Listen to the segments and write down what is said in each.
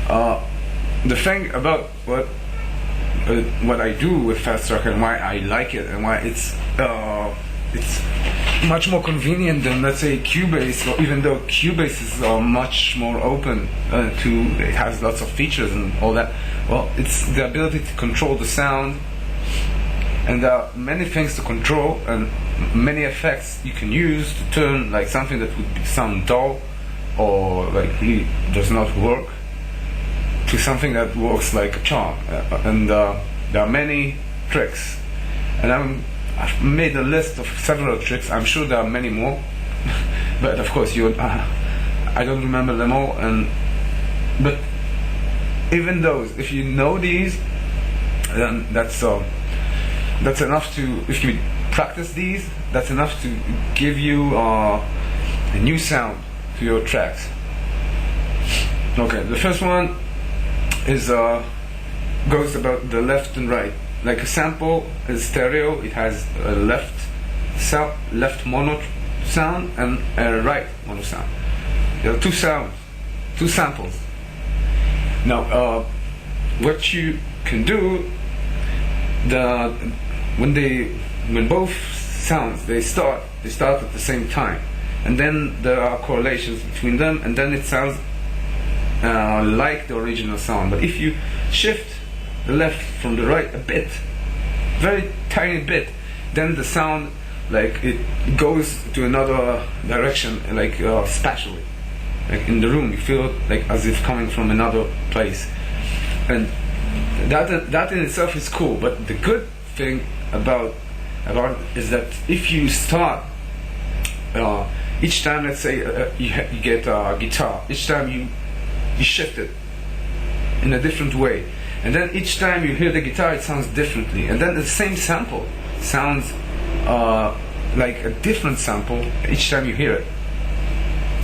The thing about what I do with fast track and why I like it and why it's much more convenient than, let's say, Cubase, or even though Cubase is much more open it has lots of features and all that. Well, it's the ability to control the sound, and there are many things to control and many effects you can use to turn like something that would sound dull or like really does not work to something that works like a charm. And there are many tricks, and I've made a list of several tricks. I'm sure there are many more, but of course I don't remember them all. But even those, if you know these, then that's enough to. If you practice these, that's enough to give you a new sound to your tracks. Okay, the first one is goes about the left and right. Like a sample is stereo, it has a left mono sound and a right mono sound. There are two samples. Now, what you can do, when both sounds they start at the same time, and then there are correlations between them, and then it sounds like the original sound. But if you shift the left from the right a bit, very tiny bit, then the sound like it goes to another direction, like spatially, like in the room you feel it like as if coming from another place, and that in itself is cool. But the good thing about it is that if you start each time, let's say you get a guitar, each time you shift it in a different way, and then each time you hear the guitar it sounds differently, and then the same sample sounds like a different sample each time you hear it,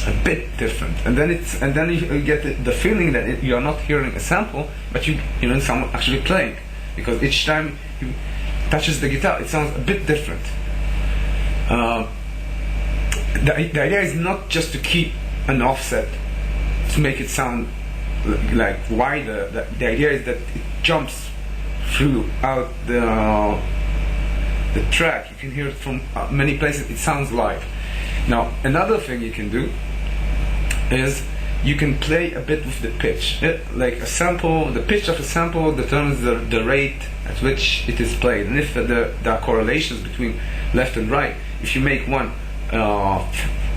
a bit different, and then you get the feeling that you are not hearing a sample, but you're hearing someone actually playing, because each time you touches the guitar it sounds a bit different. The idea is not just to keep an offset to make it sound like wider. The idea is that it jumps throughout the track. You can hear it from many places. It sounds live. Now, another thing you can do is you can play a bit with the pitch. Like a sample, the pitch of a sample determines the rate at which it is played. And if there are correlations between left and right, if you make one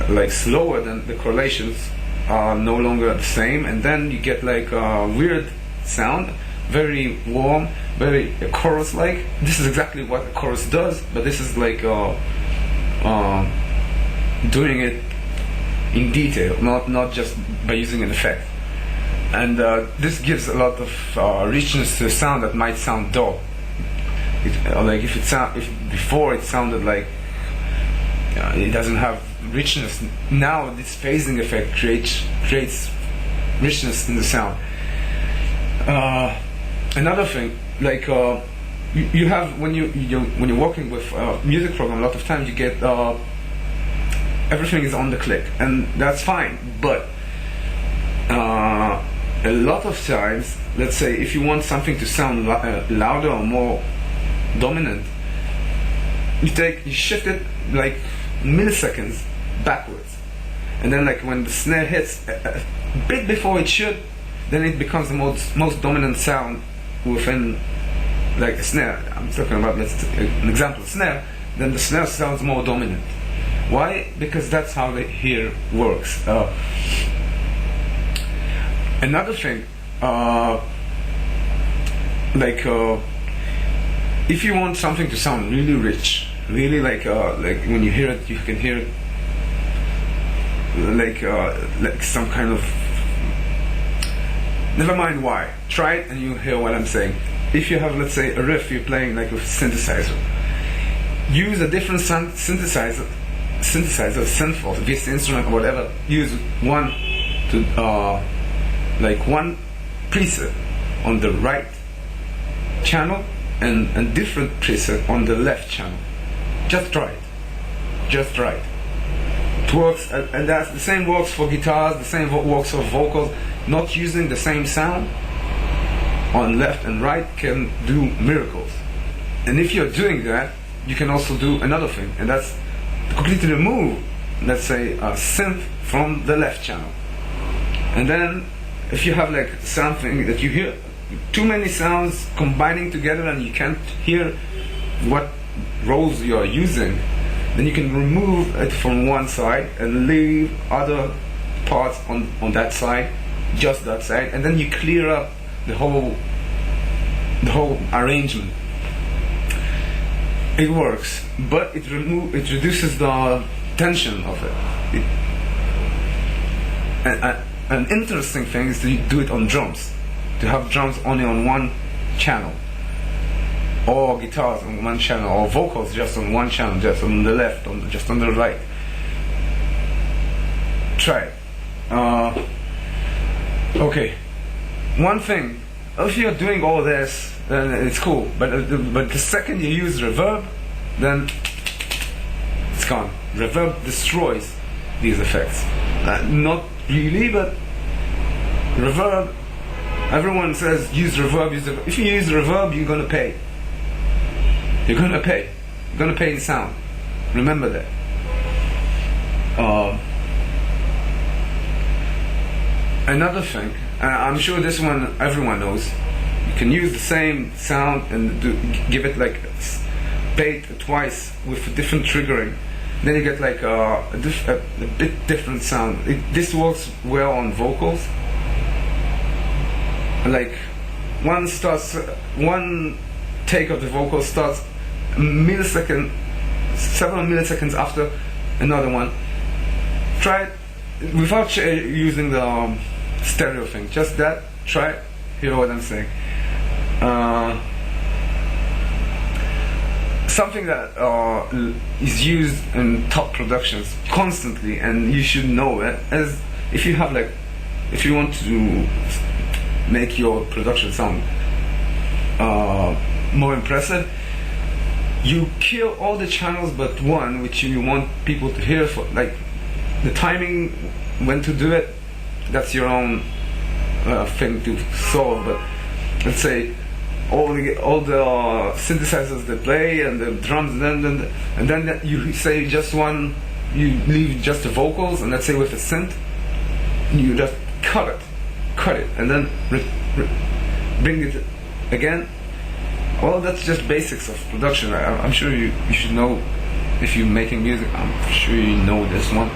like slower, then the correlations are no longer the same, and then you get like a weird sound, very warm, very chorus-like. This is exactly what a chorus does, but this is like doing it in detail, not just by using an effect. And this gives a lot of richness to the sound that might sound dull. Like if before it sounded like it doesn't have richness, now this phasing effect creates richness in the sound. Another thing, like you have when you're working with a music program, a lot of times you get everything is on the click, and that's fine. But a lot of times, let's say if you want something to sound louder or more dominant, you shift it like milliseconds backwards, and then like when the snare hits a bit before it should, then it becomes the most dominant sound within like a snare. I'm talking about, let's take an example, snare. Then the snare sounds more dominant. Why? Because that's how the ear works. Another thing, if you want something to sound really rich, really like when you hear it, you can hear it like some kind of. Never mind why. Try it and you'll hear what I'm saying. If you have, let's say, a riff you're playing like with synthesizer, use a different synthesizer, synth, this instrument or whatever. Use one preset on the right channel and different preset on the left channel. Just try it. It works, and that's the same works for guitars, the same works for vocals. Not using the same sound on left and right can do miracles. And if you're doing that, you can also do another thing, and that's completely remove, let's say, a synth from the left channel. And then, if you have like something that you hear, too many sounds combining together and you can't hear what rows you are using, then you can remove it from one side and leave other parts on that side, just that side, and then you clear up the whole arrangement. It works, but it reduces the tension of it. An interesting thing is to do it on drums, to have drums only on one channel, or guitars on one channel, or vocals just on one channel, just on the left, just on the right. Try it. Okay, one thing, if you're doing all this, then it's cool, but the second you use reverb, then it's gone. Reverb destroys these effects. Not really, but reverb, everyone says use reverb, if you use reverb, you're gonna pay. You're gonna pay in sound. Remember that. Another thing, I'm sure this one everyone knows, you can use the same sound and give it like pay it twice with different triggering. Then you get like a bit different sound. This works well on vocals. Like one take of the vocal starts several milliseconds after another one. Try it without using the stereo thing. Just that. Try it. Hear what I'm saying. Something that is used in top productions constantly, and you should know it, is if you want to make your production sound more impressive, you kill all the channels but one which you want people to hear. For like the timing when to do it, that's your own thing to solve. But let's say all the synthesizers that play and the drums, and then you say just one, you leave just the vocals, and let's say with a synth, you just cut it, and then bring it again. Well, that's just basics of production. I'm sure you should know if you're making music. I'm sure you know this one.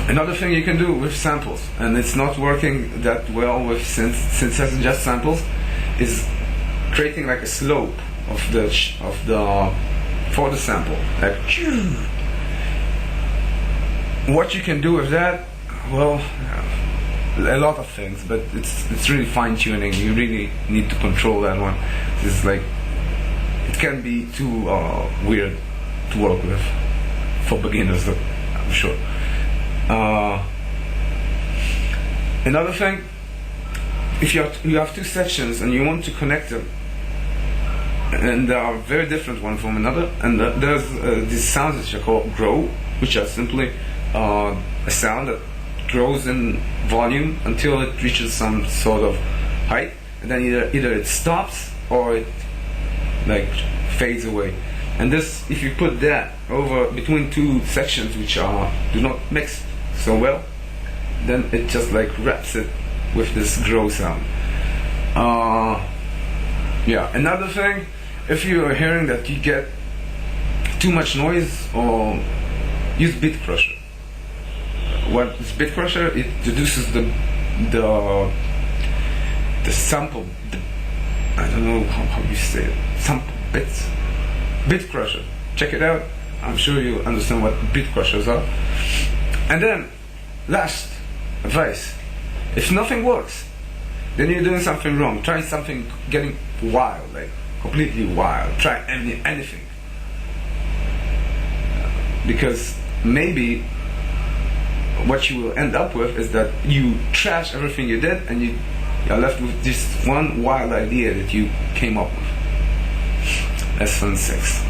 Another thing you can do with samples, and it's not working that well with synthesizing just samples, is creating like a slope of the for the sample. Like, what you can do with that, well, a lot of things, but it's really fine tuning. You really need to control that one. It's like it can be too weird to work with for beginners, I'm sure. Another thing, if you have two sections and you want to connect them, and they are very different one from another, and there's these sounds which are called grow, which are simply a sound that grows in volume until it reaches some sort of height, and then either it stops or it like fades away. And this, if you put that over between two sections which do not mix so well, then it just like wraps it with this grow sound. Yeah. Another thing, if you are hearing that you get too much noise, or use bit crusher. What is bit crusher? It reduces the sample. I don't know how you say it. Sample bits. Bit crusher. Check it out. I'm sure you understand what bit crushers are. And then, last advice: if nothing works, then you're doing something wrong. Try something getting wild, like completely wild. Try anything, because maybe what you will end up with is that you trash everything you did, and you're left with just one wild idea that you came up with. Lesson 6.